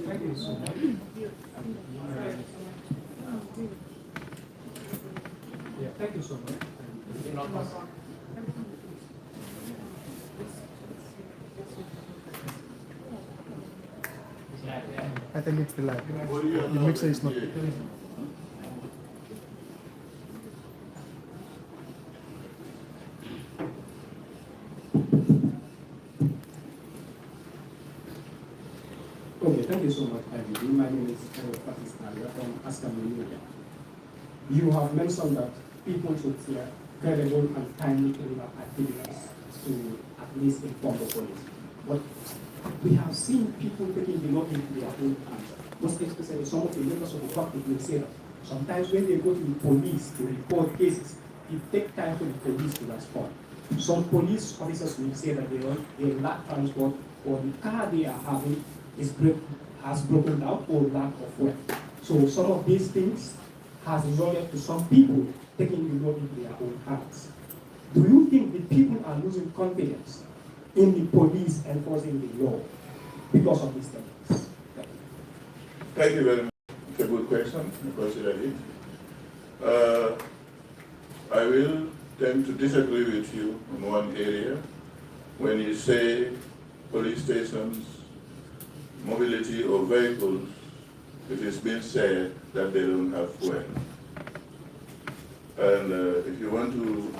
Thank you so much. Yeah, thank you so much. I think it's the lag. The mixer is not. Okay, thank you so much, IGP. My name is Francis Nadia from Askamili. You have mentioned that people should hear credible and timely criminal activities to at least inform the police. But we have seen people taking the law into their own hands. Most especially some of the members of the public will say that sometimes when they go to the police to report cases, it takes time for the police to respond. Some police officers will say that they lack transport, or the car they are having has broken down, or lack of fuel. So some of these things has resulted to some people taking the law into their own hands. Do you think the people are losing confidence in the police enforcing the law because of these things? Thank you very much. It's a good question. I consider it. I will tend to disagree with you in one area. When you say police stations, mobility of vehicles, it is being said that they don't have fuel. And if you want to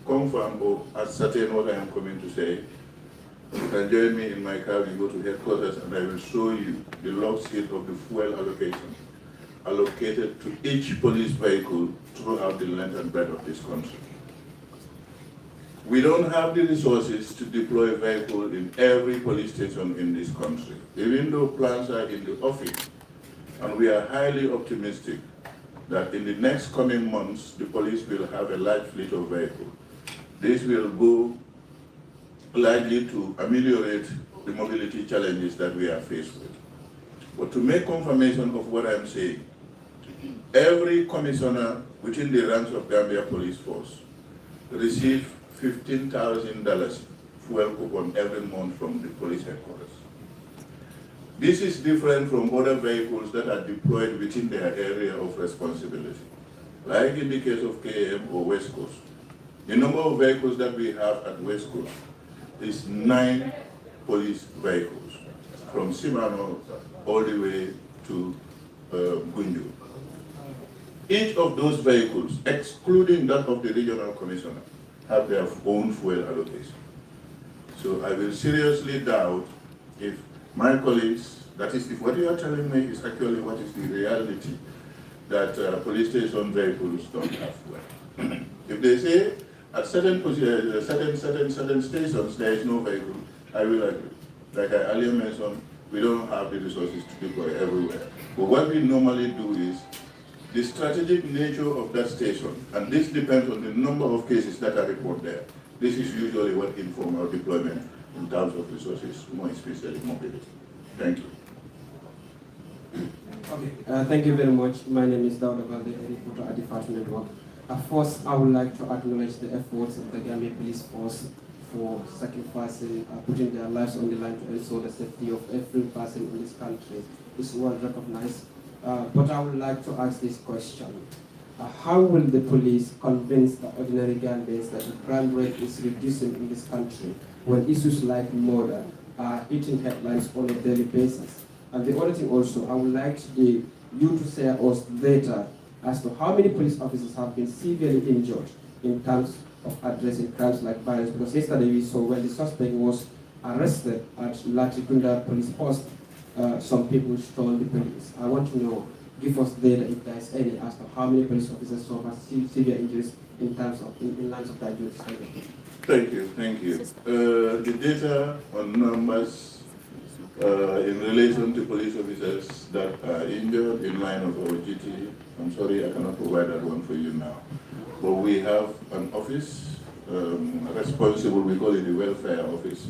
confirm or ascertain what I am coming to say, you can join me in my car, we go to headquarters, and I will show you the log sheet of the fuel allocation allocated to each police vehicle throughout the length and breadth of this country. We don't have the resources to deploy vehicles in every police station in this country, even though plans are in the offing. And we are highly optimistic that in the next coming months, the police will have a large fleet of vehicles. This will go likely to ameliorate the mobility challenges that we are faced with. But to make confirmation of what I'm saying, every commissioner within the ranks of Gambia Police Force receives $15,000 fuel coupon every month from the police headquarters. This is different from other vehicles that are deployed within their area of responsibility, like in the case of KM or West Coast. The number of vehicles that we have at West Coast is 9 police vehicles, from Simano all the way to Gunju. Each of those vehicles, excluding that of the regional commissioner, have their own fuel allocation. So I will seriously doubt if my colleagues, that is, if what you are telling me is actually what is the reality, that police station vehicles don't have fuel. If they say at certain stations there is no vehicle, I will agree. Like I earlier mentioned, we don't have the resources to deploy everywhere. But what we normally do is, the strategic nature of that station, and this depends on the number of cases that are reported there. This is usually what informs our deployment in terms of resources, more especially mobility. Thank you. Okay. Thank you very much. My name is Dauda Balde, a reporter at the Fashion Network. First, I would like to acknowledge the efforts of the Gambia Police Force for sacrificing, putting their lives on the line to ensure the safety of every person in this country. It's well recognized. But I would like to ask this question. How will the police convince the ordinary Gambians that the crime rate is reducing in this country when issues like murder are hitting headlines on a daily basis? And the other thing also, I would like you to share us data as to how many police officers have been severely injured in terms of addressing crimes like violence. Because yesterday we saw when the suspect was arrested at Latrikunda police post, some people stormed the police. I want to know, give us data if there is any, as to how many police officers suffer severe injuries in terms of, in lines of their duties. Thank you, thank you. The data on numbers in relation to police officers that are injured in line of our duty, I'm sorry I cannot provide that one for you now. But we have an office responsible, we call it the welfare office.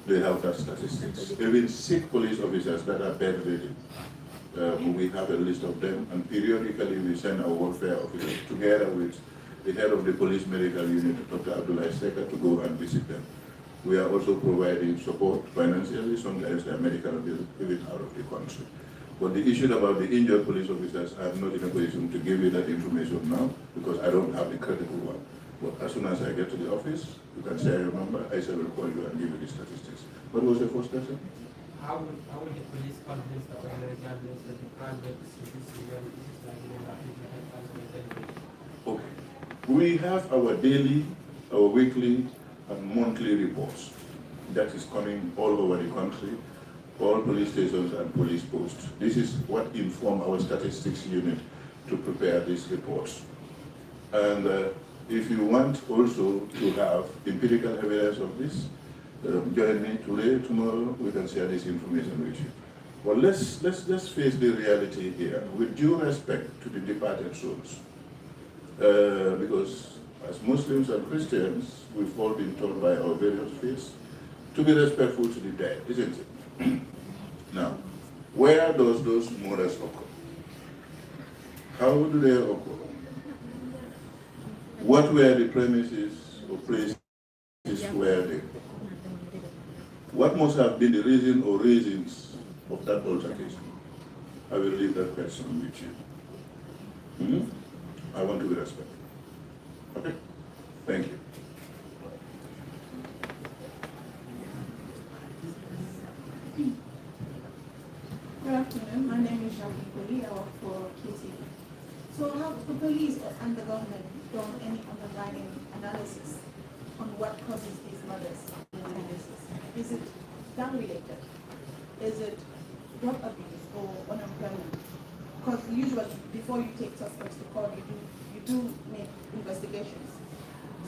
They have that statistics. Even sick police officers that are bedridden, we have a list of them, and periodically we send our welfare officers together with the head of the police medical unit, Dr. Abdullah Seka, to go and visit them. We are also providing support financially, sometimes they are medical bills, even out of the country. But the issue about the injured police officers, I'm not in a position to give you that information now because I don't have the credible one. But as soon as I get to the office, you can share your number, I shall call you and give you the statistics. What was the first question? How would the police convince the ordinary Gambians that the crime rate is reducing when this is like Okay. We have our daily, our weekly, and monthly reports that is coming all over the country, all police stations and police posts. This is what inform our statistics unit to prepare these reports. And if you want also to have empirical evidence of this, join me today, tomorrow, we can share this information with you. Well, let's face the reality here, with due respect to the departed souls. Because as Muslims and Christians, we've all been told by our various faiths to be respectful to the dead, isn't it? Now, where does those murders occur? How do they occur? What were the premises or places where they? What must have been the reason or reasons of that altercation? I will leave that question with you. I want to be respectful. Okay? Thank you. Good afternoon. My name is Jackie. I work for KT. So have the police and the government done any underlying analysis on what causes these murders in tendencies? Is it gang related? Is it drug abuse or unemployment? Because usually before you take suspects to court, you do make investigations.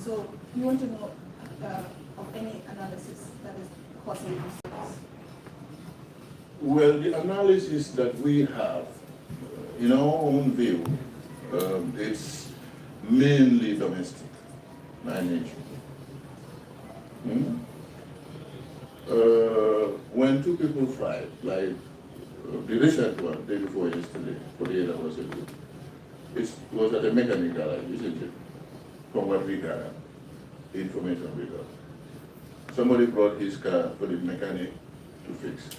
So we want to know of any analysis that is causing these murders. Well, the analysis that we have, in our own view, it's mainly domestic by nature. When two people fight, like the recent one, day before yesterday, 48 hours ago, it was at a mechanic garage, isn't it? From what we got, the information we got. Somebody brought his car for the mechanic to fix.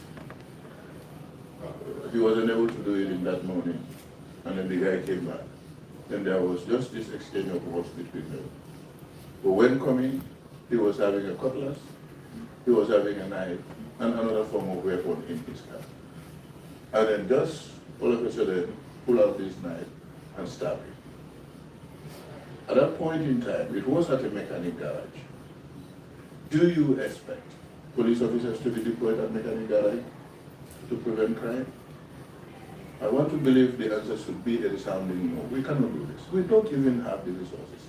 He wasn't able to do it in that morning, and then the guy came back. Then there was just this exchange of words between them. But when coming, he was having a cutlass, he was having a knife, and another form of weapon in his car. And then just all of a sudden, pull out this knife and stab him. At that point in time, it was at a mechanic garage. Do you expect police officers to be deployed at mechanic garage to prevent crime? I want to believe the answer should be a resounding no. We cannot do this. We don't even have the resources,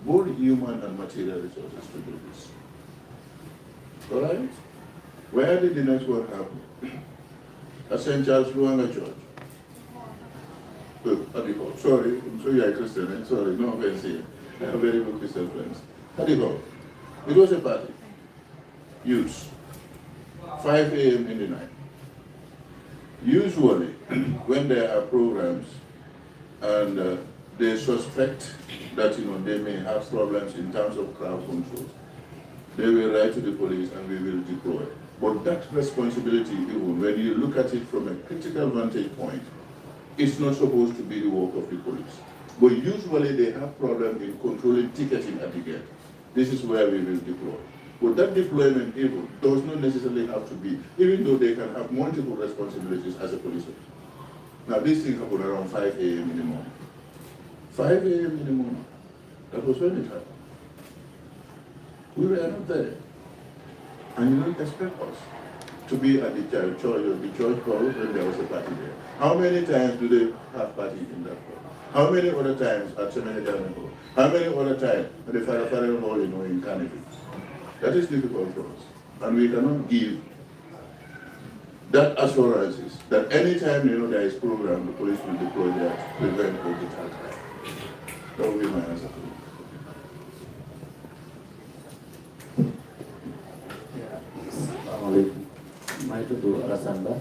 both human and material resources to do this. All right? Where did the next one happen? At St. Charles Luanga Church. Sorry, I'm sure you're a Christian. Sorry, no offense here. I have very good Christian friends. Hadigo. It was a party. Youth. 5 a.m. in the night. Usually, when there are programs and they suspect that they may have problems in terms of crowd control, they will write to the police and we will deploy. But that responsibility, even when you look at it from a critical vantage point, it's not supposed to be the work of the police. But usually they have problems in controlling ticketing at the gate. This is where we will deploy. But that deployment even does not necessarily have to be, even though they can have multiple responsibilities as a police officer. Now this thing happened around 5 a.m. in the morning. 5 a.m. in the morning. That was when it happened. We were not there. And you don't expect us to be at the church or the church hall when there was a party there. How many times do they have parties in that hall? How many other times at Seminary Hall? How many other times at the Federal Hall in Carnegie? That is difficult for us. And we cannot give that assurances that anytime there is program, the police will deploy there to prevent or deter crime. That will be my answer to you. Assalamualaikum. Maa ngi tudd Alassane Ba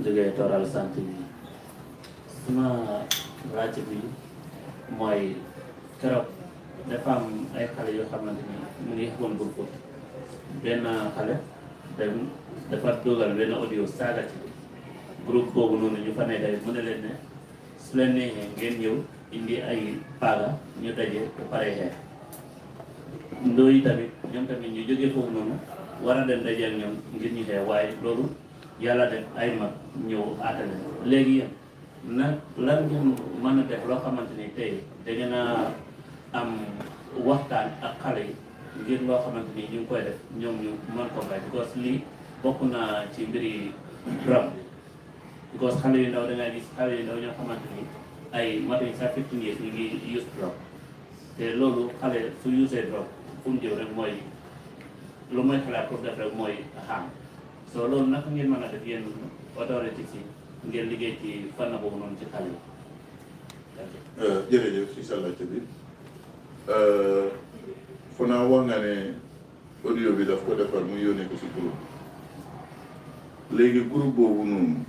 jógee Toral sant bi suma laaj bi mooy keroog dafa am ay xale yoo xamante ni mu ngi xamoon bul ko benn xale dafa dogal benn audio saaga ci groupe boobu noonu ñu fa nekk mu ne leen ne su leen neexee ngeen ñëw indi ay paaga ñu daje ba pare xeex ndooy tamit ñoom tamit ñu jógee foofu noonu war a dem daje ak ñoom ngir ñu xeex waaye loolu yàlla def ay mag ñëw aatale léegi yéen nag lan ngeen mën a def loo xamante ni tey da ngeen a am waxtaan ak xale yi ngir loo xamante ni ñu ngi koy def ñoom ñu mën ko bàyyi because lii bokk na ci mbiri drame because xale yu ndaw da ngay gis xale yu ndaw ñoo xamante ni ay matuñ sax 15 years ñu ngi use drogue te loolu xale su usee drogue fu mu jëw rek mooy lu mooy xalaat pour def rek mooy xam so loolu naka ngeen mën a def yéen autorité si ngeen liggéey ci fànn boobu noonu ci xale yi. jërëjëf si sa laajte bi fu naa wax nga ne audio bi daf ko defar mu yónnee ko si groupe léegi groupe boobu noonu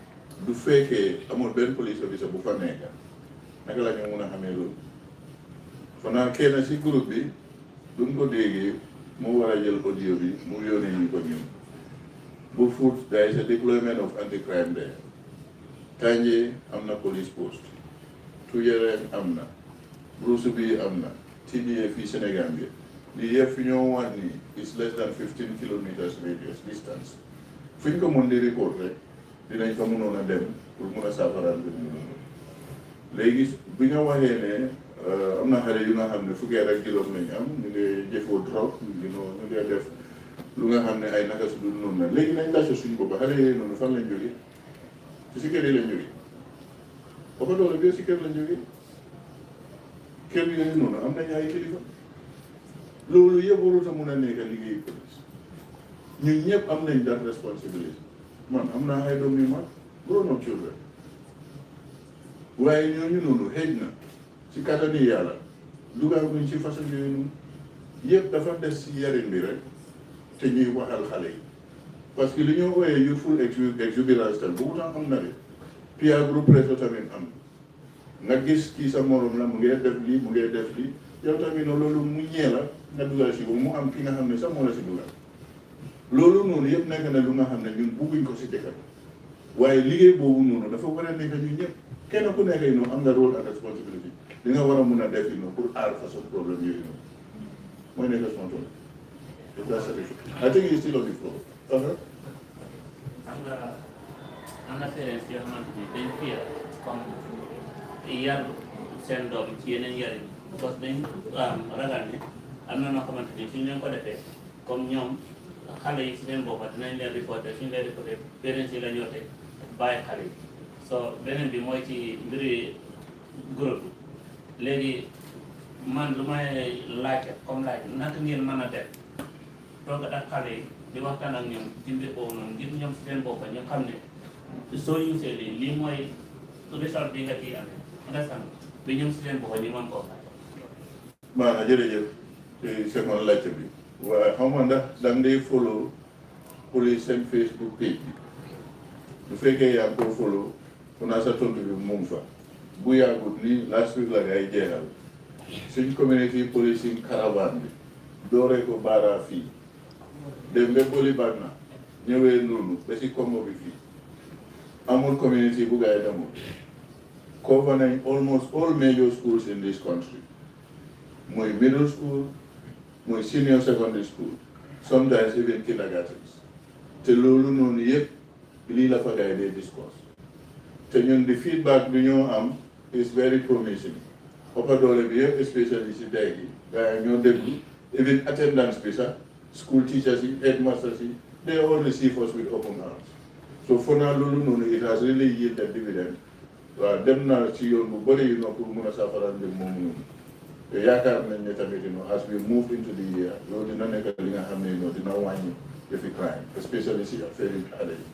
du fekkee amul benn police officer bu fa nekk naka la ñu mun a xamee loolu fu naa kenn si groupe bi duñ ko déggee mu war a jël audio bi mu yónnee ñu ko ñun bu foot there is a deployment of anti-crime there Kanje am na police post Tujereen am na Bruce bi am na TDA fii Sénégal bi lii yëpp fi ñoo wax ni is less than 15 kilometers radius distance fu ñu ko mën di report rek dinañ fa mënoon a dem pour mun a saafaraal bi mu noonu léegi bi nga waxee ne am na xale yu nga xam ne fukki at ak juróom lañ am ñu ngi jëfoo drogue ñu ngi def lu nga xam ne ay naka su dul noonu la léegi nañ laajte suñu bopp xale yooyu noonu fan lañ jógee si kër yi lañ jógee boppa doole bi si kër lañ jógee kër yooyu noonu am nañ ay kilifa loolu yëpp warut a mun a nekk liggéey police ñun ñëpp am nañ that responsibility man am naa ay doom yu mag grown up children waaye ñooñu noonu xëj na ci kattani yàlla dugal nuñ ci façon yooyu noonu yëpp dafa des ci yarin bi rek te ñuy waxal xale yi parce que li ñoo wooyee youthful exuberance tam boobu tam am na de peer group pressure tamit am nga gis kii sa morom la mu ngee def lii mu ngee def lii yow tamit no loolu mu ñee la nga dugal si ko mu am ki nga xam ne sax moo la si dugal loolu noonu yëpp nekk na lu nga xam ne ñun bugguñ ko si dëkk waaye liggéey boobu noonu dafa war a nekk ñun ñëpp kenn ku nekk yi noonu am nga rôle ak responsibility li nga war a mun a def yi noonu pour aar façon problème yooyu noonu mooy nekk responsable if that's satisfied. I think he's still on the floor. am na parents yoo xamante ni dañ fiya comme yar seen doom ci yeneen yar yi parce que dañ ragal ne am na noo xamante ni suñ leen ko defee comme ñoom xale yi si seen boppa dinañ leen reporté suñ leen reporté parents yi la ñoo teg bàyyi xale yi so beneen bi mooy ci mbiri groupe bi léegi man lu may laajte comme laaj naka ngeen mën a def toog ak xale yi di waxtaan ak ñoom ci mbir boobu noonu ngir ñoom si seen boppa ñu xam ne soo usee lii mooy result bi nga ciy amee nga sant bi ñoom si seen boppa ñu mën koo fay. maanaam jërëjëf ci seconde laajte bi waaye xam nga ndax da ngay follow police seen Facebook page bi bu fekkee yaa ngi ko follow fu naa sa tontu bi mu ngi fa bu yàggut nii last week la ngay jeexal suñ community policing caravane bi dooree ko Baara fii dem ba Boli Bagna ñëwee noonu ba si Kombo bi fii amul community bu gaay demul cover nañ almost all major schools in this country muy middle school muy senior secondary school sometimes even kindergartens te loolu noonu yëpp lii la fa gaay dee discourse te ñun di feedback bi ñoo am is very promising ëppa doole bi yëpp especially si day gi gaay ñoo déglu even attendance bi sax school teachers yi headmasters yi they all receive us with open arms so for now loolu noonu it has really yielded dividend waaw dem na ci yoon bu bëri yu pour mun a saafara mbir moomu noonu te yaakaar nañ ne tamit as we move into the year loolu dina nekk li nga xam ne dina wàññi defi crime especially si affaire yi xale yi.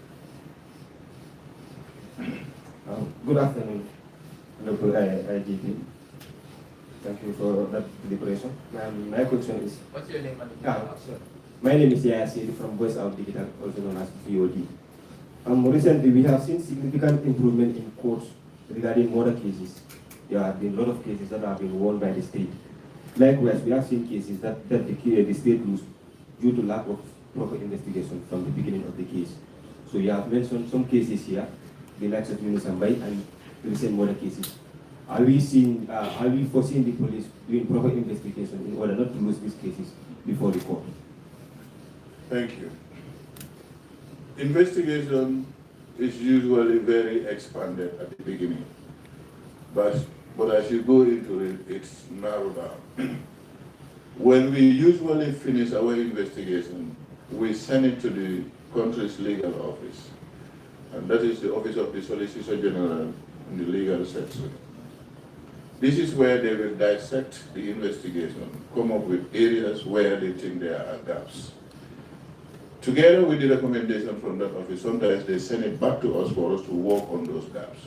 Good afternoon, Honorable IGP. Thank you for that deliberation. My question is... What's your name? My name is Yaya Siri from Voice Out Digital, also known as VOD. Recently, we have seen significant improvement in courts regarding murder cases. There have been a lot of cases that have been won by the state. Likewise, we have seen cases that the state lose due to lack of proper investigation from the beginning of the case. So you have mentioned some cases here the likes of Yunus and Bay and recent murder cases. Are we foreseeing the police doing proper investigation in order not to lose these cases before the court? Thank you. Investigation is usually very expanded at the beginning, but as you go into it, it's narrowed down. When we usually finish our investigation, we send it to the country's legal office, and that is the Office of the Solicitor General in the legal section. This is where they will dissect the investigation, come up with areas where they think there are gaps. Together with the recommendation from that office, sometimes they send it back to us for us to work on those gaps.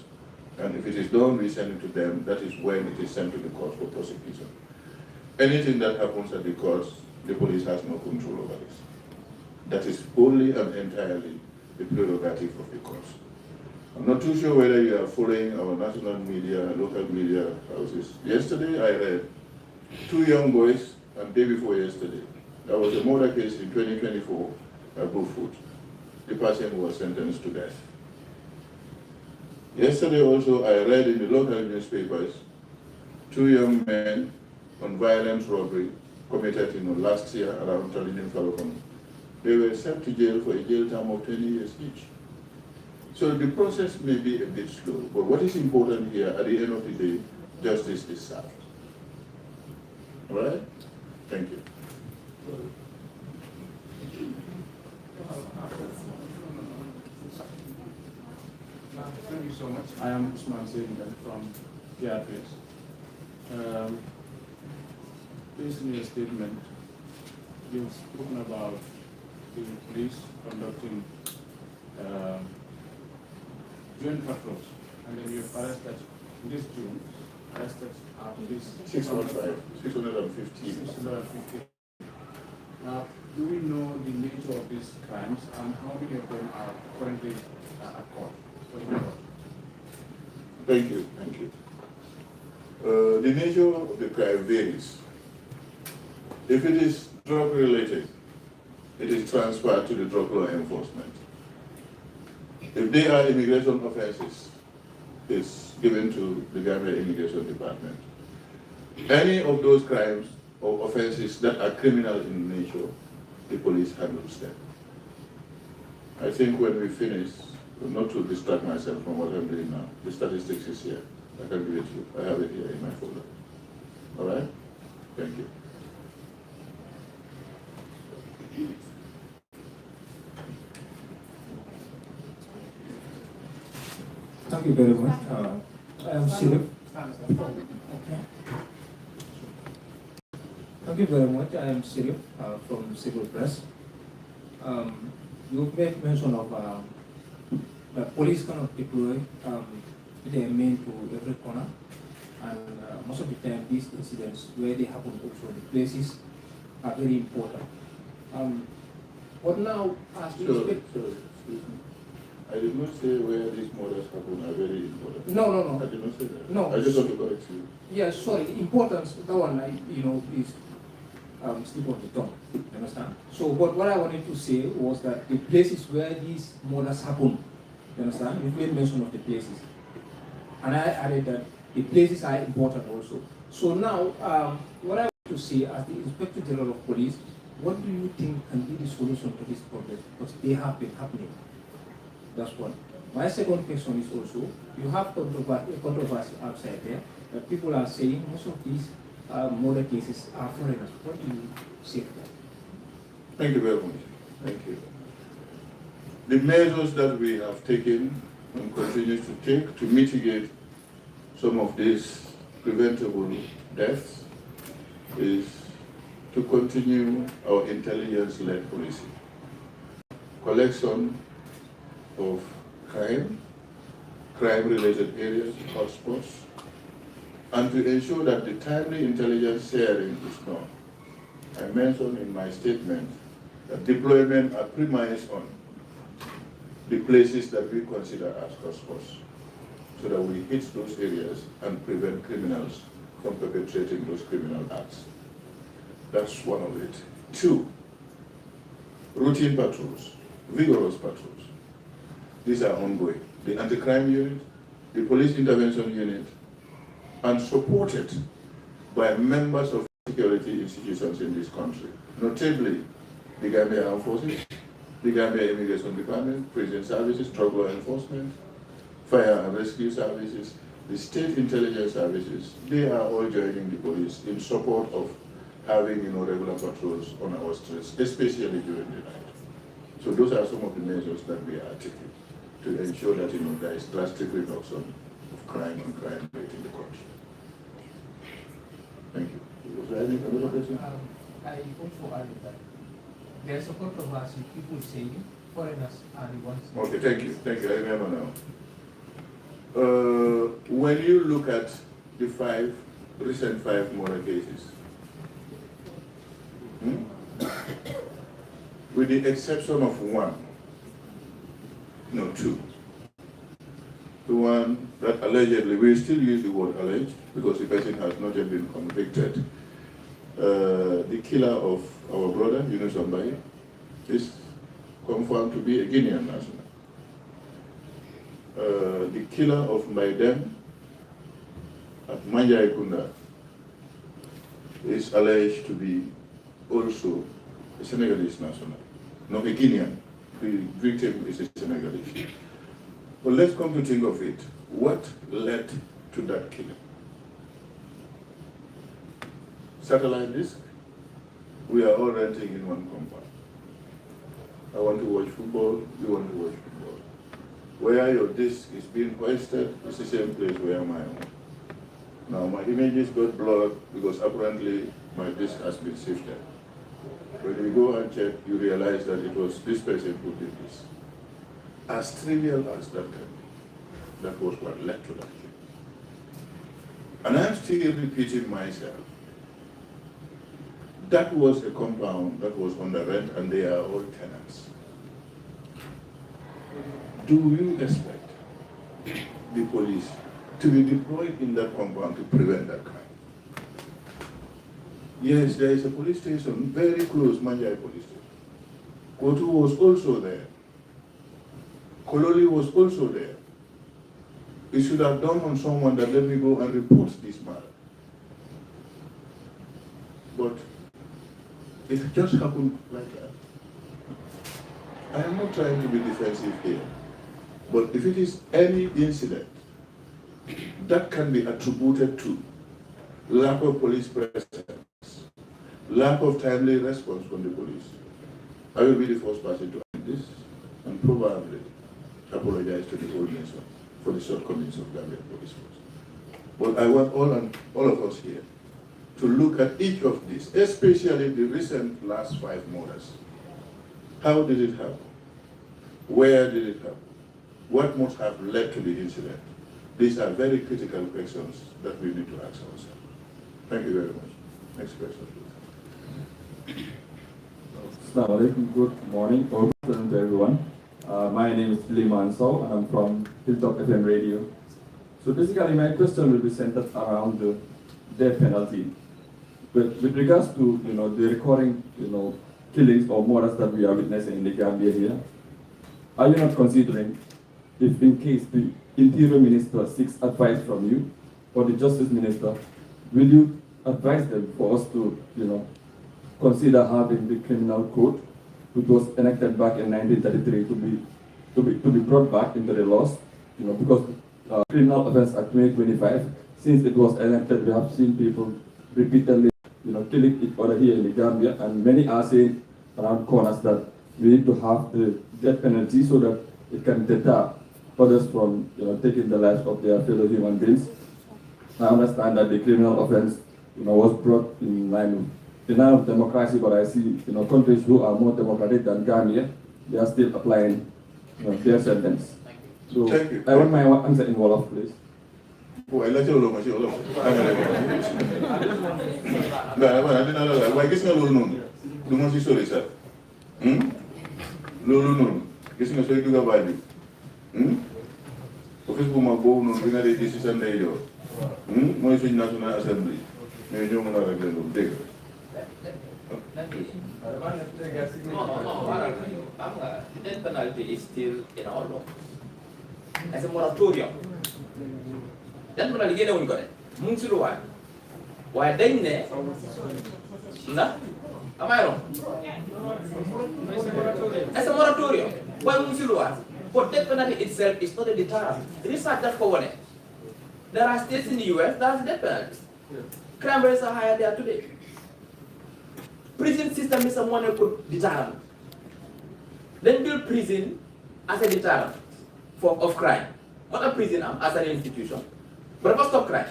And if it is done, we send it to them. That is when it is sent to the court for prosecution. Anything that happens at the courts, the police has no control over this. That is only and entirely the prerogative of the courts. I'm not too sure whether you are following our national media, local media houses. Yesterday I read 2 young boys, and day before yesterday, there was a murder case in 2024 at Bufoot. The person was sentenced to death. Yesterday also I read in the local newspapers 2 young men on violent robbery committed last year around Tallinn Falcon. They were sent to jail for a jail term of 20 years each. So the process may be a bit slow, but what is important here, at the end of the day, justice is served. All right? Thank you. Thank you so much. I am Usman Seringan from PRPS. Please, in your statement, you've spoken about the police conducting joint patrols, and then you've arrested this June, this 615. Now, do we know the nature of these crimes and how many of them are currently at court? Thank you. The nature of the crime varies. If it is drug related, it is transferred to the drug law enforcement. If they are immigration offenses, it's given to the Gambia Immigration Department. Any of those crimes or offenses that are criminal in nature, the police handles them. I think when we finish, not to distract myself from what I'm doing now, the statistics is here. I can give it to you. I have it here in my folder. All right? Thank you. Thank you very much. I am Silip. Thank you very much. I am Silip from Civil Press. You made mention of the police cannot deploy their men to every corner, and most of the time these incidents where they happen also the places are very important. But now, as we Excuse me. I did not say where these murders happen are very important. No. I did not say that. No. I just want to correct you. Yeah, sorry. The importance, that one, is slip of the tongue. You understand? So, but what I wanted to say was that the places where these murders happen, you understand? You made mention of the places, and I added that the places are important also. So now, what I want to say as the Inspector General of Police, what do you think can be the solution to this problem? Because they have been happening. That's one. My second question is also, you have controversy outside there, that people are saying most of these murder cases are foreigners. What do you say to that? Thank you very much. Thank you. The measures that we have taken and continue to take to mitigate some of these preventable deaths is to continue our intelligence-led policy. Collection of crime-related areas, hotspots, and to ensure that the timely intelligence sharing is done. I mentioned in my statement that deployment are premised on the places that we consider as hotspots, so that we hit those areas and prevent criminals from perpetrating those criminal acts. That's one of it. 2, routine patrols, vigorous patrols. These are ongoing. The anti-crime unit, the police intervention unit, and supported by members of security institutions in this country, notably the Gambia Armed Forces, the Gambia Immigration Department, Prison Services, Drug Law Enforcement, Fire and Rescue Services, the State Intelligence Services. They are all joining the police in support of having regular patrols on our streets, especially during the night. So those are some of the measures that we are taking to ensure that there is drastic reduction of crime and crime rate in the country. Thank you. Was there any other question? I also added that there's a controversy. People saying foreigners are the ones. Okay, thank you. Thank you. I remember now. When you look at the recent five murder cases, with the exception of two. The one that allegedly, we still use the word alleged because the person has not yet been convicted. The killer of our brother, Yunus Ambai, is confirmed to be a Guinean national. The killer of Maidem at Manjai Kunda is alleged to be also a Senegalese national, not a Guinean. The victim is a Senegalese. But let's come to think of it. What led to that killing? Satellite disk? We are all renting in one compound. I want to watch football, you want to watch football. Where your disk is being hoisted is the same place where mine is. Now my images got blurred because apparently my disk has been shifted. When you go and check, you realize that it was this person who did this. As trivial as that can be, that was what led to that killing. And I'm still repeating myself. That was a compound that was under rent and they are all tenants. Do you expect the police to be deployed in that compound to prevent that crime? Yes, there is a police station very close, Manjai police station. Kotu was also there. Kololi was also there. It should have done on someone that let me go and report this matter. But it just happened like that. I am not trying to be defensive here, but if it is any incident that can be attributed to lack of police presence, lack of timely response from the police, I will be the first person to add this and probably apologize to the whole nation for the shortcomings of Gambia police force. But I want all of us here to look at each of these, especially the recent last 5 murders. How did it happen? Where did it happen? What must have led to the incident? These are very critical questions that we need to ask ourselves. Thank you very much. Next question, please. Assalamu alaikum. Good morning or good afternoon to everyone. My name is Liman Sow and I'm from Hilltop FM Radio. So basically my question will be centered around the death penalty. But with regards to the recurring killings or murders that we are witnessing in the Gambia here, are you not considering if in case the Interior Minister seeks advice from you or the Justice Minister, will you advise them for us to consider having the criminal code, which was enacted back in 1933, to be brought back into the laws? Because Criminal Offence Act 2025, since it was enacted, we have seen people repeatedly killing each other here in the Gambia, and many are saying around corners that we need to have the death penalty so that it can deter others from taking the lives of their fellow human beings. I understand that the criminal offense was brought in line with democracy, but I see countries who are more democratic than Gambia, they are still applying their sentence. So I want my answer in Wolof, please. Why gis nga loolu noonu du ma si sori sax loolu noonu gis nga sooy dugg a Banjul office bu mag boobu noonu bi nga dee gis si sa ndeyjoor mooy suñ National Assembly mais ñoo mën a régler loolu dégg The death penalty is still in our law. as a moratorium. That's what I get on got it. Munsuruwa. Why then ne? Nah? Am I wrong? As a moratorium. Why Munsuruwa? But death penalty itself is not a deterrent. Research that for one. There are states in the US that have death penalties. Crime rates are higher there today. Prison system is someone who could deterrent. Then build prison as a deterrent of crime. Not a prison as an institution, but a stop crime.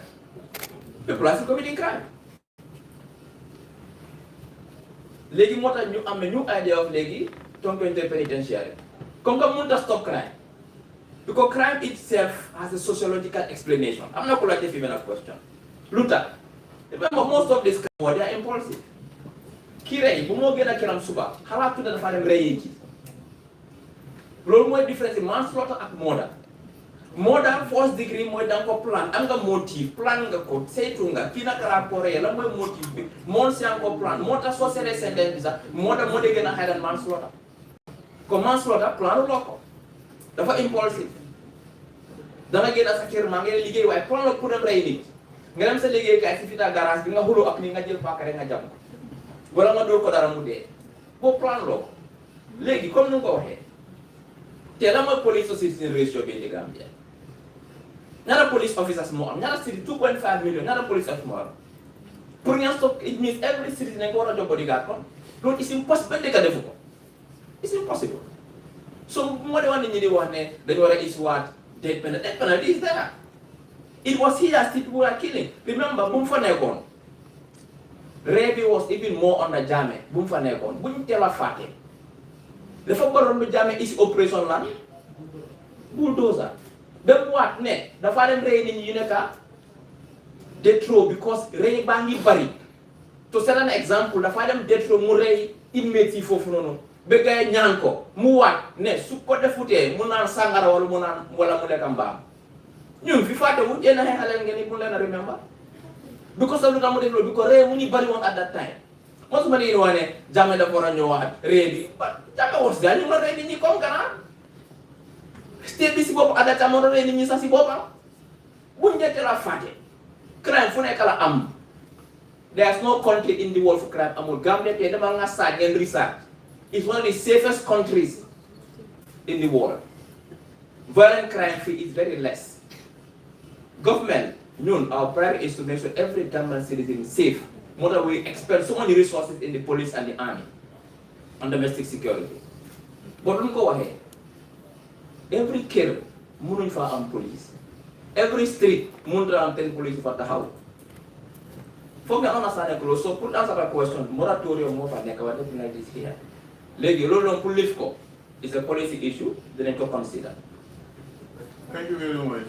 People are still committing crime. Legi mota ñu am new idea of legi tonko penitentiary. Come to stop crime. Because crime itself has a sociological explanation. I'm not going to give you a question. Luther, remember most of these crimes they are impulsive. Kirei, bu mo gëna kiram suba, xalaatu da dafa dem reyé ci. Loolu mooy différence manslaughter ak murder. Murder first degree mooy danga ko plan, am nga motif, plan nga ko, saytu nga, kii naka laa ko reyee, la mooy motif bi, moon si ko plan, moo tax soo seetee sentence bi sax, murder moo dee gën a high than manslaughter. Comme manslaughter, planu loo ko. Dafa impulsive. Danga génn sa kër maa ngi liggéey waaye plan la pour dem rey nit. Nga dem sa liggéeykaay si fita garage bi nga xuloo ak ni nga jël paaka rek nga jam ko. Wala nga dóor ko dara mu dee. Boo plan loo. Léegi comme ni nga ko waxee. Te la mooy police to citizen ratio bi di Gambia. Ñaata police officers moo am ñaata city 2.5 million ñaata police officers moo am. Pour ngeen stop it means every citizen nga war a jox bodyguard kon. Loolu is impossible dëkk defu ko. It's impossible. So moo de wax nit ñi di wax ne dañu war a issuwaat death penalty. Death penalty is there. It was here as people were killing. Remember, bu mu fa nekkoon. Rape was even more under Jammeh. Bu mu fa nekkoon. Bu ñu teel a fàtte. Dafa baroon lu Jammeh isi opération lan. Bulldozer. Ba mu waat ne dafa dem rey nit ñi yu nekk death row because rey baa ngi bari. To set an example, dafa dem death row mu rey inmates yi foofu noonu. Ba gars yi ñaan ko mu waat ne su ko defutee mu naan sàngara wala mu lekk mbaam. Ñun fi fàtte wu yéen a xeexaleen ngeen ni mu leen a remember. Because of lu tax mu def loolu because rey mu ñu bari woon at that time. Mosuma di wax ne Jammeh dafa war a ñëwaat rey bi ba Jammeh was there ñu mën a rey nit ñi comme gannaaw. State bi si bopp at that time mën a rey nit ñi sax si boppam. Buñ njëkkee la fàtte. Crime fu nekk la am. There is no country in the world for crime amul. Gambia tey dama nga saaj ngeen research. It's one of the safest countries in the world. Violent crime free is very less. Government, our priority is to make sure every Gambian citizen is safe. More than we expend so many resources in the police and the army and domestic security. But don't go ahead. Every kid, mënuñ fa am police. Every street, mënuñ am 10 police for the house. For me, I understand that. So, put answer that question. Moratorium more for the definitely is here. Legi, loolu pour lift ko is a policy issue. Then to consider. Thank you very much,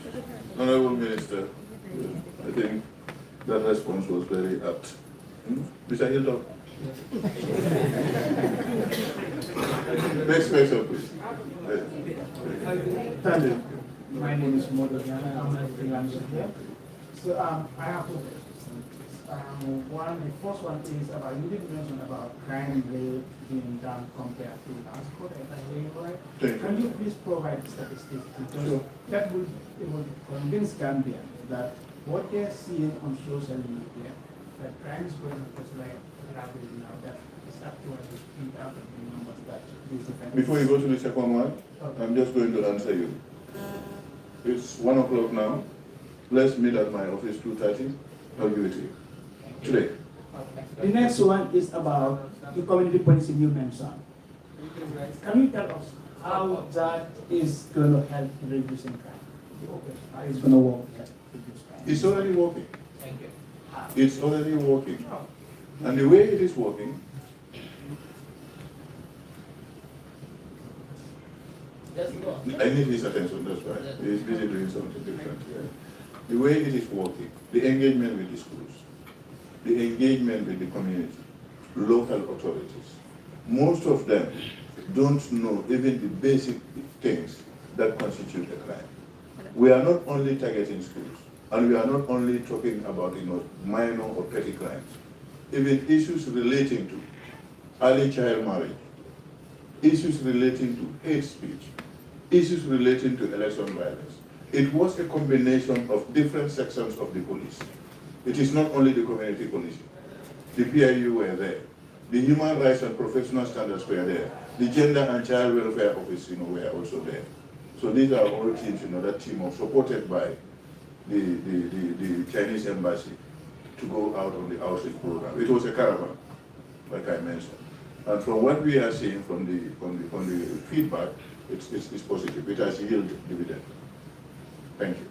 Honorable Minister. I think that response was very apt. Mr. Hilton. Next question, please. Thank you. My name is Modogana. I'm a freelancer here. So I have two questions. The first one is about, you did mention about crime rate being down compared to last quarter, if I hear you right. Can you please provide statistics? Because that would convince Gambia that what they're seeing on social media, that crime is going up just like rapidly now, that is actually speed out of the numbers that these defendants. Before you go to the second one, I'm just going to answer you. It's 1 o'clock now. Let's meet at my office 2:30. I'll give it to you. Today. The next one is about the community policing you mentioned. Can you tell us how that is going to help in reducing crime? How it's going to work to reduce crime? It's already working. Thank you. It's already working. And the way it is working, I need his attention, that's why. He's busy doing something different. The way it is working, the engagement with the schools, the engagement with the community, local authorities, most of them don't know even the basic things that constitute a crime. We are not only targeting schools, and we are not only talking about minor or petty crimes, even issues relating to early child marriage, issues relating to hate speech, issues relating to election violence. It was a combination of different sections of the police. It is not only the community policing. The PIU were there. The human rights and professional standards were there. The gender and child welfare office, were also there. So these are all teams, that team of supported by the Chinese embassy to go out on the outreach program. It was a caravan, like I mentioned. And from what we are seeing from the feedback, it's positive. It has yielded dividend. Thank you.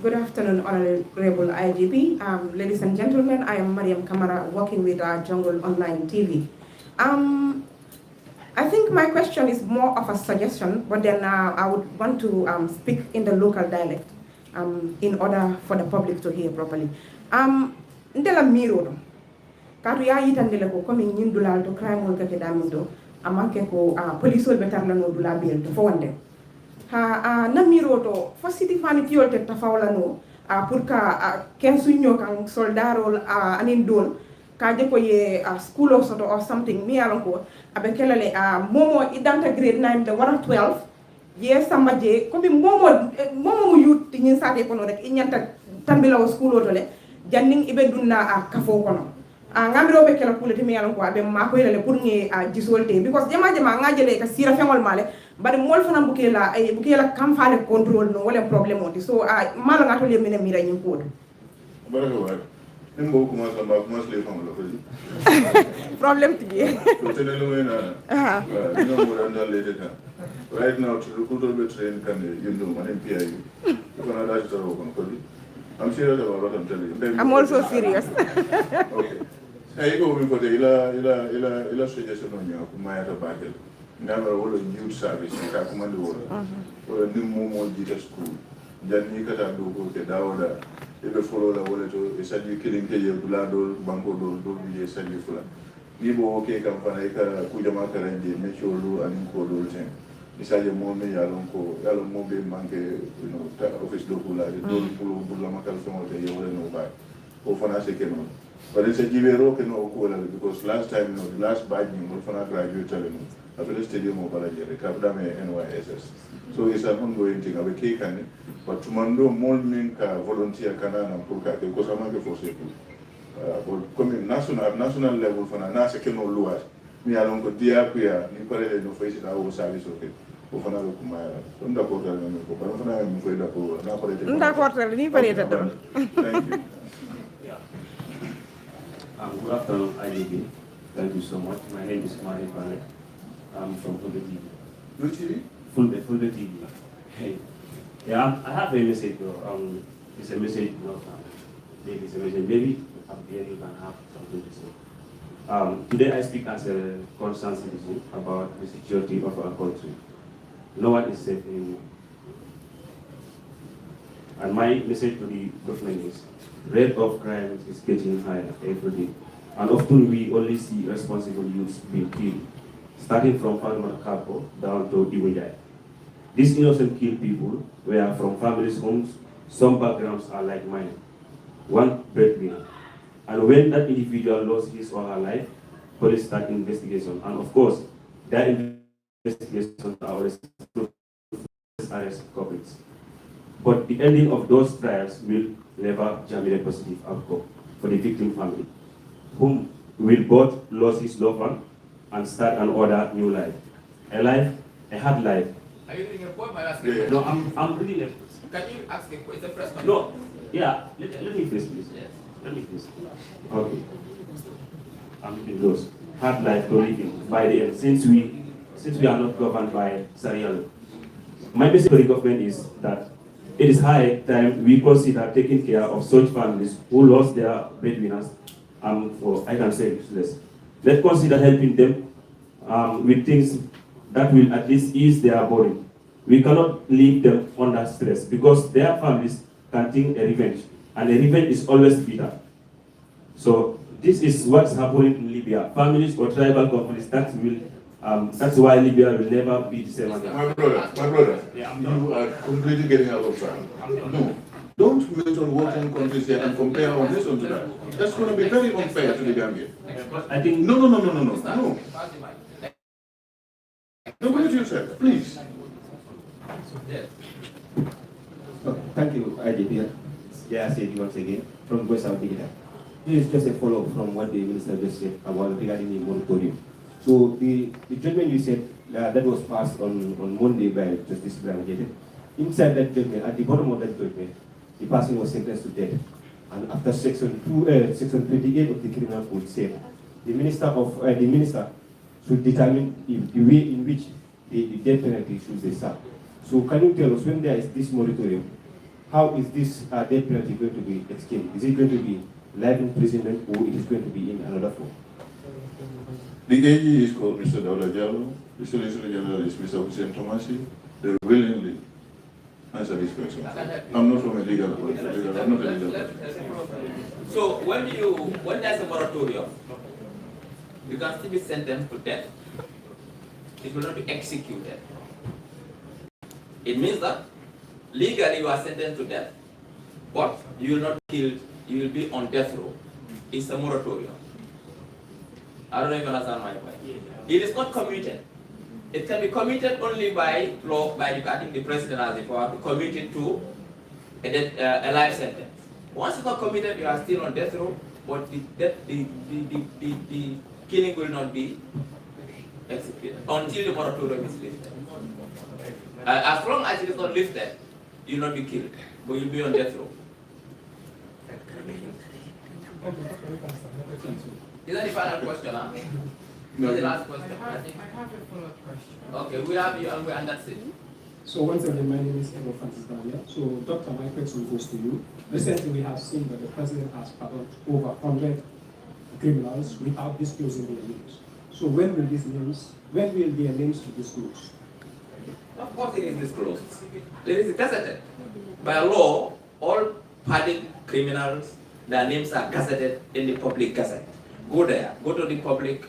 Good afternoon, Honorable IGP. Ladies and gentlemen, I am Mariam Kamara, working with Jungle Online TV. I think my question is more of a suggestion, but then I would want to speak in the local dialect in order for the public to hear properly. Ndela miro katu ya yitandele ko komi nyindula to crime wol kake damindo amanke ko police wol betarla no dula biel to fo wonde ha na miro to fo city fani tiol te tafawla no pour ka ken suño kan soldarol anin dol ka je ko ye school or sort or something mi alon ko abe kelale momo idanta grade 9 de wara 12 ye samba je ko bi momo mu yut ñin sate ko no rek ñanta tambila school to le janning ibe dunna kafo kono ngamiro be kala kulete mi yalon ko abe ma ko yele pour ngi jisolte because jama ngajele ka sira fengol male bari mol fana bukela kam faale control no wala problème on so mala ngato le mine mira nyin ko baraka wa nimbo kuma samba kuma sle fam ko di problème tigi to tene lo na no mo randa le deta right now to recruit be train kan man PIU ko na da to ko di I'm serious about what I'm telling you. I'm also serious. Okay. Hey, go over for the ila suggestion on your Kumaya Bagel. Never all a youth service in Kakumandi Water. Or a new Momo Jita school. Then you can do the Dawada. If you follow the water to a study killing Kaya, Bulado, Banco, do be a study full. Nibo okay, Kampanaka, Kujamaka, and make sure do an inco thing. Isaje mome yalo mobe manke office dokula do pulo bulla makal somo te yole no ba o fana se keno but it's a givero keno ko because last time the last batch ni mo fana graduate tele no after stadium o bala jere kabda me NYSS so it's an ongoing thing abe ke kan but tumando mol min ka volunteer kana na pour ka ko sama ke force ko comme national level fana na se keno loi mi alon ko dia kuya ni pare no face ta o service o ke o fana ko ma on da ko dal no ko ba fana mo fay da ko na pare te d'accord ni pare te don thank you. Good afternoon, IGP. Thank you so much. My name is Mari Bale. I'm from Fulbe TV. Which TV? Fulbe TV. Hey. Yeah, I have a message. It's a message, maybe it's a message. Maybe up here you can have something to say. Today I speak as a concerned citizen about the security of our country. No one is safe anymore. And my message to the government is, rate of crime is getting higher every day. And often we only see responsible youths being killed, starting from Farmer Kapo down to Iwajai. These innocent killed people were from families' homes. Some backgrounds are like mine. One breadwinner. And when that individual lost his or her life, police start investigation. And of course, their investigations are always to arrest culprits. But the ending of those trials will never generate a positive outcome for the victim family, whom will both lose his loved one and start another new life. A hard life. Are you reading a poem or asking a question? No, I'm reading it. Can you ask a question? The first one. No, yeah, let me finish, please. Yes. Let me finish. Okay. I'm reading those. Hard life to living by the end, since we are not governed by Sharia law. My message to the government is that it is high time we consider taking care of such families who lost their breadwinners, I can say useless. Let's consider helping them with things that will at least ease their burden. We cannot leave them under stress because their families can think a revenge, and a revenge is always bitter. So this is what's happening in Libya. Families or tribal conflicts, that's why Libya will never be the same again. My brother, yeah, you are completely getting out of track. No, don't mention warring countries here and compare on this one to that. That's going to be very unfair to the Gambia. I think no. No, what you Please. Thank you, IGP. Yeah, I said once again from West Africa. This is just a follow-up from what the minister just said about regarding the moratorium. So the judgment you said that was passed on Monday by Justice Brown. Inside that judgment, at the bottom of that judgment, the person was sentenced to death. And after section 28 of the criminal code said the minister should determine the way in which the death penalty should be served. So can you tell us, when there is this moratorium, how is this death penalty going to be exchanged? Is it going to be life imprisonment, or it is going to be in another form? The AG is called Mr. Dauda Jallo. The Solicitor General is Mr. Hussein Tomasi. They willingly answer this question. I'm not from a legal point. I'm not a legal point. So when there's a moratorium, you can still be sentenced to death. It will not be executed. It means that legally you are sentenced to death, but you will not be killed, you will be on death row. It's a moratorium. I don't know if you understand my point. It is not commuted. It can be commuted only by law, I think the president has the power to commute it to a life sentence. Once it's not committed, you are still on death row, but the killing will not be executed until the moratorium is lifted. As long as it is not lifted, you will not be killed, but you will be on death row. Is that the final question, huh? No. The last question. I have a follow-up question. Okay, we have you and that's it. So once again, my name is Ego Francis Gambia. So Dr. my question goes to you. Recently, we have seen that the president has pardoned over 100 criminals without disclosing their names. So when will their names be disclosed? Of course it is disclosed. It is gazetted. By law, all pardoned criminals, their names are gazetted in the public gazette. Go there, go to the public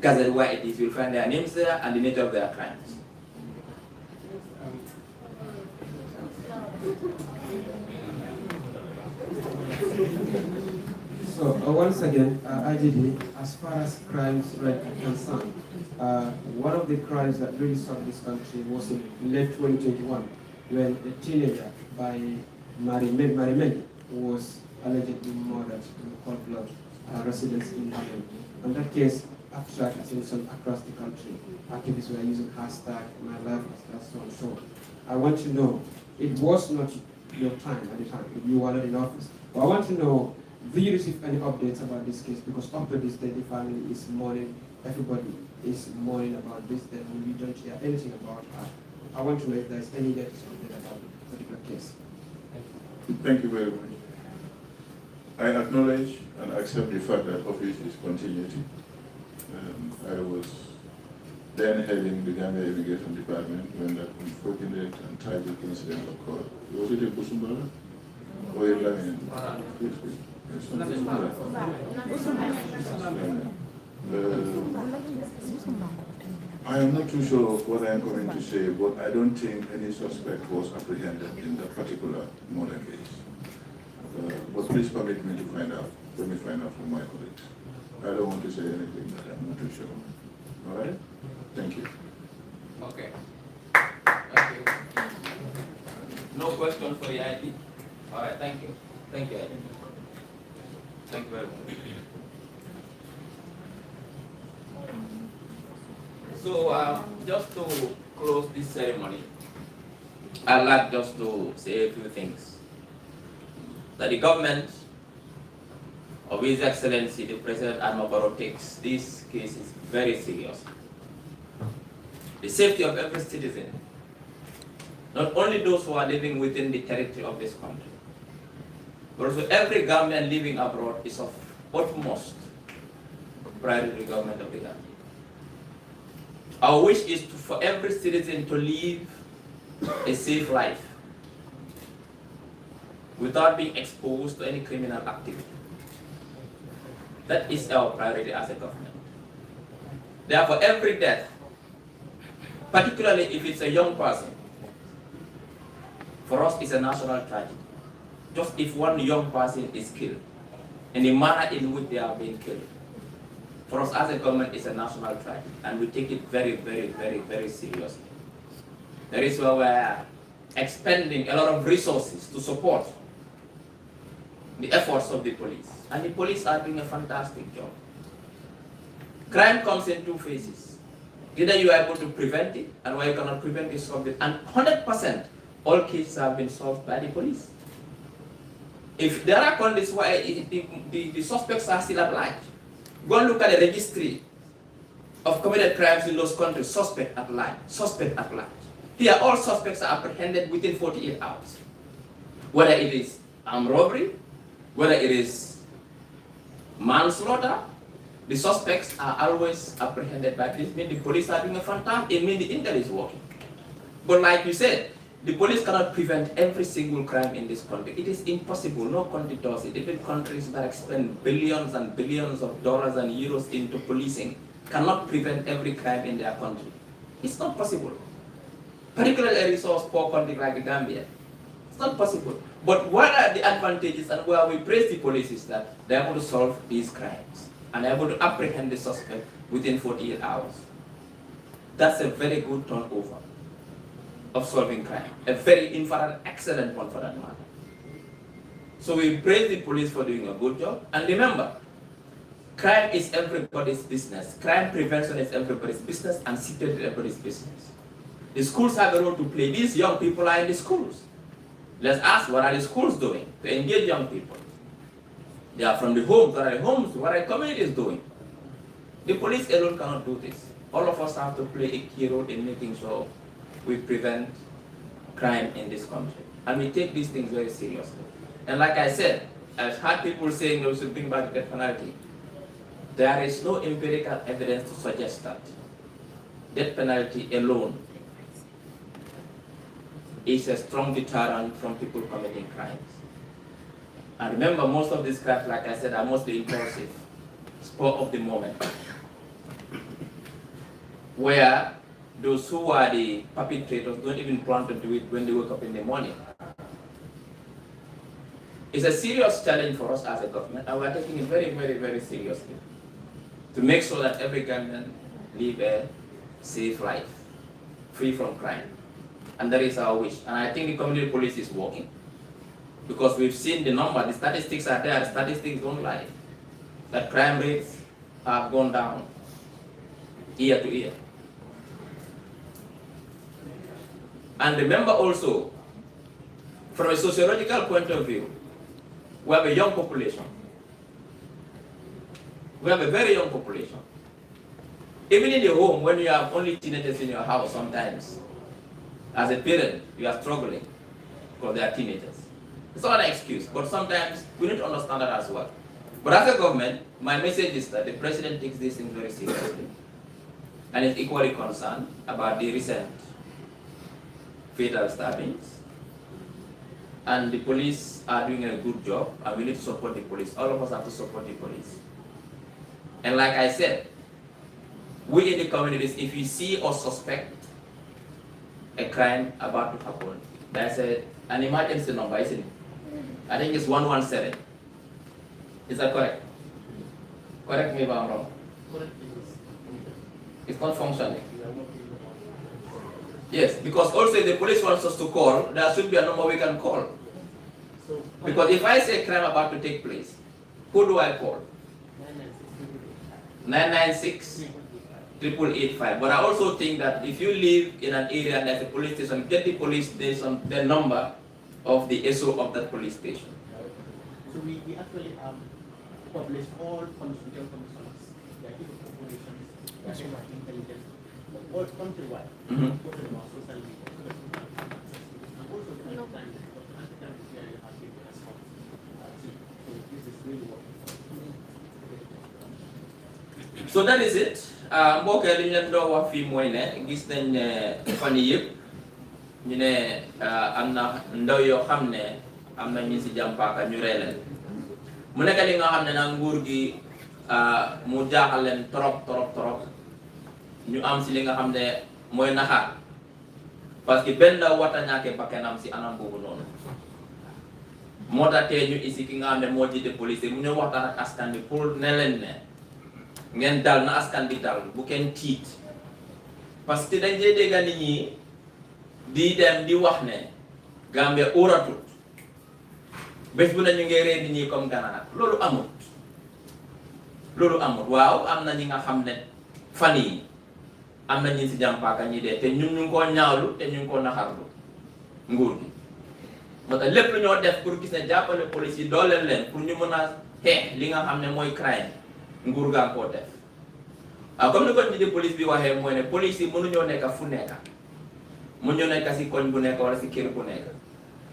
gazette where it is, you'll find their names there and the nature of their crimes. So once again, IGP, as far as crimes rate are concerned, one of the crimes that really struck this country was in late 2021 when a teenager by Marimen was allegedly murdered in cold blood residents in Gambia. On that case, abstract attention across the country. Activists were using hashtag #MyLifeAsThat, so on. So I want to know, it was not your time at the time, you were not in office. But I want to know, do you receive any updates about this case? Because up to this day, the family is mourning, everybody is mourning about this, then we don't hear anything about her. I want to know if there's any latest update about the particular case. Thank you very much. I acknowledge and accept the fact that office is continuity. I was then heading the Gambia Immigration Department when that unfortunate and tragic incident occurred. Was it in Busumbala? Or in Lamine? I am not too sure of what I am going to say, but I don't think any suspect was apprehended in that particular murder case. But please permit me to find out. Let me find out from my colleagues. I don't want to say anything that I'm not too sure. All right? Thank you. Okay. Thank you. No question for the ID? All right, thank you. Thank you, ID. Thank you very much. So, just to close this ceremony, I'd like just to say a few things. That the government of His Excellency, the President Adma takes this case is very serious. The safety of every citizen, not only those who are living within the territory of this country, but also every Gambian living abroad is of utmost priority to the government of the Gambia. Our wish is for every citizen to live a safe life without being exposed to any criminal activity. That is our priority as a government. Therefore, every death, particularly if it's a young person, for us is a national tragedy. Just if one young person is killed, in the manner in which they are being killed, for us as a government is a national tragedy, and we take it very, very, very, very seriously. That is why we're expending a lot of resources to support the efforts of the police. And the police are doing a fantastic job. Crime comes in two phases. Either you are able to prevent it, and where you cannot prevent it, solve it. And 100% all cases have been solved by the police. If there are conditions where the suspects are still at large, go and look at the registry of committed crimes in those countries, suspect at large, suspect at large. Here, all suspects are apprehended within 48 hours. Whether it is armed robbery, whether it is manslaughter, the suspects are always apprehended by this. It means the police are doing a fantastic, it means the intel is working. But like you said, the police cannot prevent every single crime in this country. It is impossible. No country does it. Even countries that expend billions and billions of dollars and euros into policing cannot prevent every crime in their country. It's not possible. Particularly a resource-poor country like the Gambia. It's not possible. But what are the advantages, and where we praise the police, is that they're able to solve these crimes and they're able to apprehend the suspect within 48 hours. That's a very good turnover of solving crime. A very, in fact, an excellent one for that matter. So we praise the police for doing a good job. And remember, crime is everybody's business. Crime prevention is everybody's business, and security is everybody's business. The schools have a role to play. These young people are in the schools. Let's ask, what are the schools doing to engage young people? They are from the homes. What are the homes? What are the communities doing? The police alone cannot do this. All of us have to play a key role in making sure we prevent crime in this country. And we take these things very seriously. And like I said, I've heard people saying we should bring back the death penalty. There is no empirical evidence to suggest that death penalty alone is a strong deterrent from people committing crimes. And remember, most of these crimes, like I said, are mostly impulsive, spur of the moment, where those who are the perpetrators don't even plan to do it when they wake up in the morning. It's a serious challenge for us as a government, and we're taking it very, very, very seriously to make sure that every Gambian live a safe life, free from crime. And that is our wish. And I think the community police is working, because we've seen the number, the statistics are there, the statistics don't lie, that crime rates have gone down year to year. And remember also, from a sociological point of view, we have a young population. We have a very young population. Even in the home, when you have only teenagers in your house, sometimes, as a parent, you are struggling because they are teenagers. It's not an excuse, but sometimes we need to understand that as well. But as a government, my message is that the president takes this thing very seriously and is equally concerned about the recent fatal stabbings. And the police are doing a good job, and we need to support the police. All of us have to support the police. And like I said, we in the communities, if you see or suspect a crime about to happen, there's an emergency number, isn't it? I think it's 117. Is that correct? Correct me if I'm wrong. It's not functioning. Yes, because also if the police wants us to call, there should be a number we can call. Because if I say a crime about to take place, who do I call? 996 885. But I also think that if you live in an area and there's a police station, get the police station, the number of the SO of that police station. So we actually publish all constitutional commissioners, the active populations, the intelligence, all countrywide, both of our social media. And also the time, really have been response. So this is really working. So that is it. Mbokk yi li ñu leen doon wax fii mooy ne gis nañ ne fan yii yëpp ñu ne am na ndaw yoo xam ne am na ñu si jàmpaaka ñu rey leen mu nekk li nga xam ne nag nguur gi mu jaaxal leen trop ñu am si li nga xam ne mooy naxaar parce que benn ndaw wata ñàkkee bakkanam si anam boobu noonu moo tax tey ñu isi ki nga xam ne moo jiite police mu ñëw waxtaan ak askan bi pour ne leen ne ngeen dal na askan bi dal bu kenn tiit parce que dañ dee dégg nit ñi di dem di wax ne Gambia óoratut bés bu ne ñu ngi rey nit ñi comme ganaar loolu amut waaw am na ñi nga xam ne fan yi am na ñi si jàmpaaka ñi dee te ñun ñu ngi koo ñaawlu te ñu ngi koo naxarlu nguur gi moo tax lépp lu ñoo def pour gis ne jàppale police yi dooleel leen pour ñu mën a xeex li nga xam ne mooy crime nguur gaa koo def comme ni ko nit di police bi waxee mooy ne police yi mënuñoo nekk fu nekk mënuñoo nekk si koñ bu nekk wala si kër bu nekk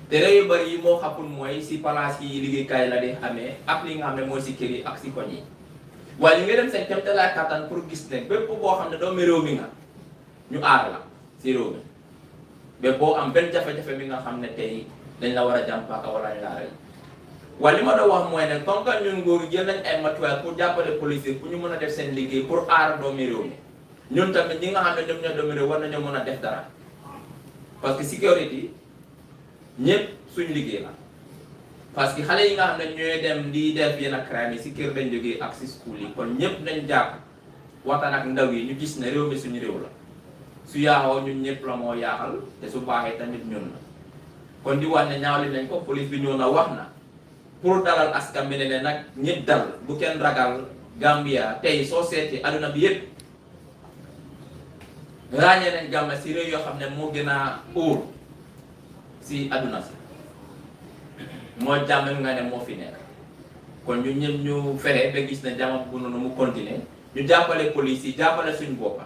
te réew yu bëri yi moo xappul mooy si palaas yi liggéeykaay la di amee ak li nga xam ne mooy si kër yi ak si koñ yi waaye ñu ngi dem seen kéemtalaay kattan pour gis ne bépp boo xam ne doomu réew mi nga ñu aar la si réew mi bépp boo am benn jafe-jafe bi nga xam ne tey dañ la war a jàmpaaka wala ñu laa rey waaye li ma doon wax mooy ne comme que ñun nguur jël nañ ay matuwaay pour jàppale police pour ñu mën a def seen liggéey pour aar doomu réew mi ñun tamit ñi nga xam ne ñoom ñoo doomu réew war nañoo mën a def dara parce que sécurité ñëpp suñu liggéey la parce que xale yi nga xam ne ñooy dem di def yenn crime yi si kër lañ jógee ak si school yi kon ñëpp nañ jàpp waxtaan ak ndaw yi ñu gis ne réew mi suñu réew la su yaaxoo ñun ñëpp la moo yaaxal te su baaxee tamit ñun la kon di wax ne ñaawli nañ ko police bi ñëw na wax na pour dalal askan bi ne nag ñëpp dal bu kenn ragal Gambia tey soo seetee aduna bi yëpp ràññee nañ Gambia si réew yoo xam ne moo gën a óor si aduna si moo jàmm nga ne moo fi nekk kon ñu ñëpp ñu fexe ba gis ne jàmm bu noonu mu continuer ñu jàppale police yi jàppale suñu boppa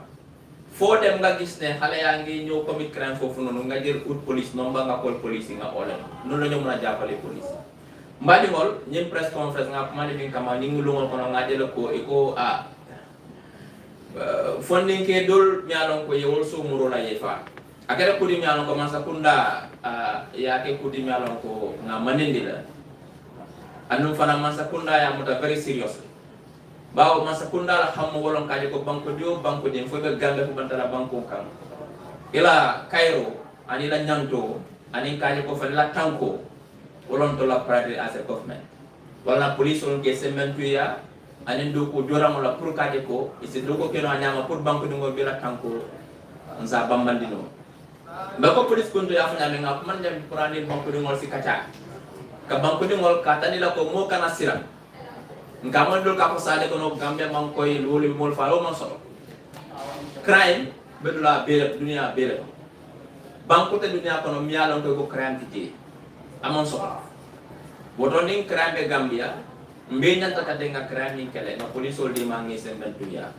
foo dem nga gis ne xale yaa ngi ñëw commit crime foofu noonu nga jël ut police nomba nga call police yi nga ole noonu la ñu mën a jàppale police mbaɗigol ñin press conference nga kumani min kama ni ngulugol kono nga jele ko e ko a fondinke dol mialon ko yewol so muro la yefa akere kudi mialon ko man sakunda ya ke kudi mialon ko nga manindi la anum fana man sakunda ya muta very serious bawo man sakunda la hammo wolon kaje ko banko dio banko den fo be gambe ko bantala banko kam ila Cairo ani la nyanto ani kaje ko fa la tanko wolon to la private as a government wala police on ke sementu ya anin do ko joramo la pour kaje ko isi do ko keno anyama pour banko dingo bila tanko nza bambandino ba ko police kunto ya fanya me ngap man jam qur'ani banko dingo si kacha ka banko dingo ka tani la ko mo kana sira ngam do ka ko sale ko no Gambia man koy loli mol falo man so crime bedula bele dunia bele banko te dunia ko no mialon ko crime titi amon soxla woto ning crime be Gambia mbe ñanta ka de nga crime ni kele na police ol di mangi sen ben tuya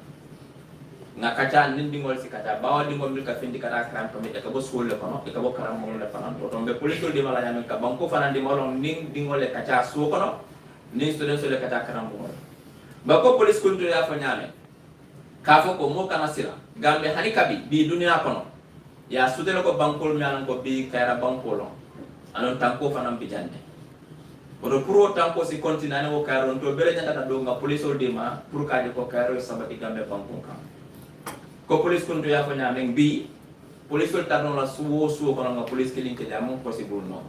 nga kacha nin dingol si kacha bawa dingol mil ka findi kata crime ko mi ka bo school le kono ka bo karam mo le fanan woto mbe police ol di mala ñamen ka banko fanan di molon ning dingol le kacha su kono ning student le kacha karam mo ba ko police kuntu ya fa ñame ka fo ko mo kana sira Gambia hani kabi bi dunia kono ya sudelo ko bankol mi anan ko bi kayra bankolo anon tanko fanam bijande odo pro tanko si continane wo karon to bele nyata do nga police ol dima pour kaje ko karo sabati Gambe banko kam ko police kun to ya fa nyame bi police ol tadon la suwo kono nga police killing ke jam possible no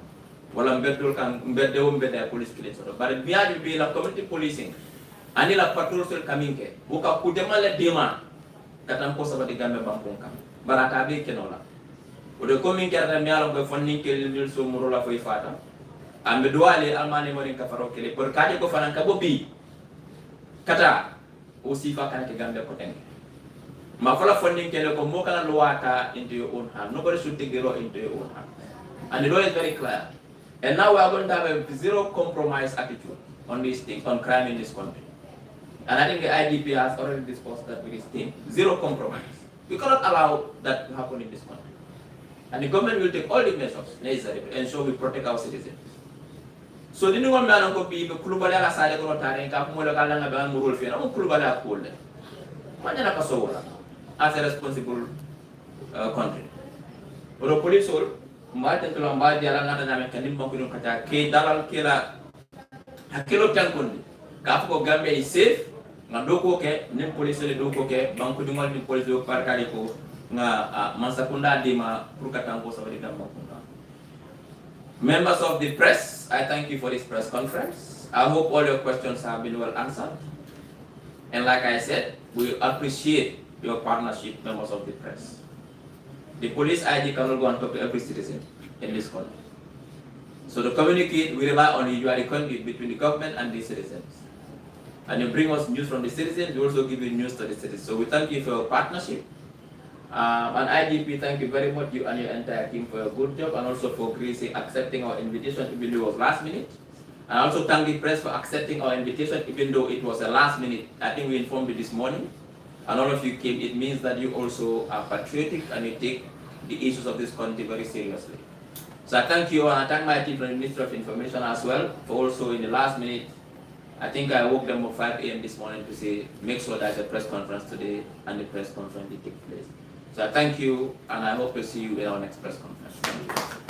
wala mbeddol kan mbedde wo mbedde police killing so bare biadi bi la community policing ani la patrol sol kaminke wo ka ku demale dima katam ko sabati Gambe banko kam barata be kenola odo komin kerta mi alon ko fonni kel ndil so muro la foy fata ambe doale almane mo ka faro kele por kaje ko fanan ka bobbi kata o sifa kan ke Gambe ko ten ma fala fonni kele ko mo kana luwata into your own hand nobody should take the law into your own hand and the law is very clear and now we are going to have a zero compromise attitude on these things on crime in this country and I think the IGP has already discussed that with his team zero compromise we cannot allow that to happen in this country. And the government will take all the measures necessary to ensure we protect our citizens. So the new one man ko bi kulubale ala sale ko tare ka mo le kala ngabe mo rol fi na mo kulubale ko le manya ka so wala as a responsible country oro police ol mbate to lamba di ala ngata nyame kandim mo ko dum kata ke dalal kila hakilo tankondi ka ko Gambia is safe ngado ko ke nim police le do ko ke banko di ngal ni police do parkari ko nga mansakunda dima pour katanko sa wadi Gambia. Members of the press, I thank you for this press conference. I hope all your questions have been well answered. And like I said, we appreciate your partnership, members of the press. The police IG cannot go and talk to every citizen in this country. So to communicate, we rely on usually conduit between the government and the citizens. And you bring us news from the citizens, we also give you news to the citizens. So we thank you for your partnership. And IGP, thank you very much, you and your entire team, for a good job, and also for Gracie accepting our invitation, even though it was last minute. And I also thank the press for accepting our invitation, even though it was a last minute. I think we informed you this morning, and all of you came. It means that you also are patriotic and you take the issues of this country very seriously. So I thank you, and I thank my team from the Ministry of Information as well, for also in the last minute. I think I woke them up 5 a.m. this morning to say, make sure there's a press conference today, and the press conference will take place. So I thank you, and I hope to see you in our next press conference. Thank you.